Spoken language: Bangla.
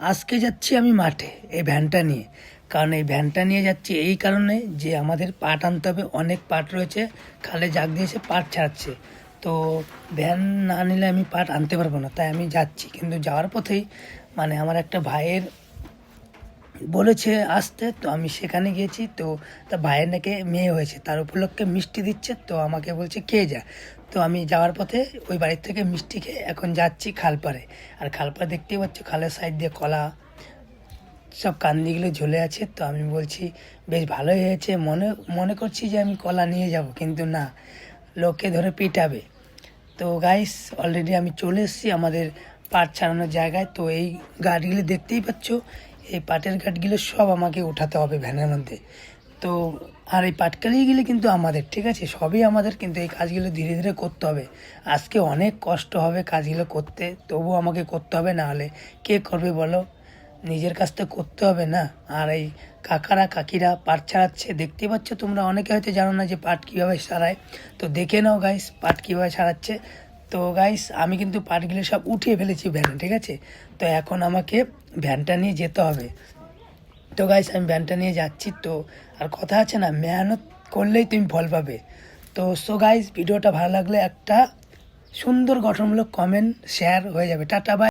আজকে যাচ্ছি আমি মাঠে এই ভ্যানটা নিয়ে। কারণ এই ভ্যানটা নিয়ে যাচ্ছি এই কারণে যে আমাদের পাট আনতে হবে, অনেক পাট রয়েছে, খালে জাগ দিয়েছে পাট ছাড়ছে। তো ভ্যান না নিলে আমি পাট আনতে পারবো না, তাই আমি যাচ্ছি। কিন্তু যাওয়ার পথেই মানে আমার একটা ভাইয়ের বলেছে আসতে, তো আমি সেখানে গিয়েছি। তো তার ভাইয়ের নাকি মেয়ে হয়েছে, তার উপলক্ষে মিষ্টি দিচ্ছে, তো আমাকে বলছে খেয়ে যা। তো আমি যাওয়ার পথে ওই বাড়ির থেকে মিষ্টি খেয়ে এখন যাচ্ছি খালপাড়ে। আর খালপাড়ে দেখতেই পাচ্ছ, খালের সাইড দিয়ে কলা সব কান্দিগুলো ঝুলে আছে। তো আমি বলছি বেশ ভালোই হয়েছে, মনে মনে করছি যে আমি কলা নিয়ে যাব, কিন্তু না, লোকে ধরে পিটাবে। তো গাইস, অলরেডি আমি চলে এসেছি আমাদের পাট ছাড়ানোর জায়গায়। তো এই গাড়িগুলো দেখতেই পাচ্ছ, এই পাটের গাড়িগুলো সব আমাকে উঠাতে হবে ভ্যানের মধ্যে। তো আর এই পাটকারিগুলো কিন্তু আমাদের, ঠিক আছে, সবই আমাদের, কিন্তু এই কাজগুলো ধীরে ধীরে করতে হবে। আজকে অনেক কষ্ট হবে কাজগুলো করতে, তবুও আমাকে করতে হবে, না হলে কে করবে বলো? নিজের কাজটা করতে হবে না? আর এই কাকারা কাকিরা পাট ছাড়াচ্ছে, দেখতেই পাচ্ছ তোমরা। অনেকে হয়তো জানো না যে পাট কীভাবে ছাড়ায়, তো দেখে নাও গাইস পাট কীভাবে ছাড়াচ্ছে। তো গাইস, আমি কিন্তু পাটগুলো সব উঠিয়ে ফেলেছি ভ্যানে, ঠিক আছে। তো এখন আমাকে ভ্যানটা নিয়ে যেতে হবে। তো গাইস, আমি ভ্যানটা নিয়ে যাচ্ছি। তো আর কথা আছে না, মেহনত করলেই তুমি ফল পাবে। তো সো গাইস, ভিডিওটা ভালো লাগলে একটা সুন্দর গঠনমূলক কমেন্ট শেয়ার হয়ে যাবে। Tata, by.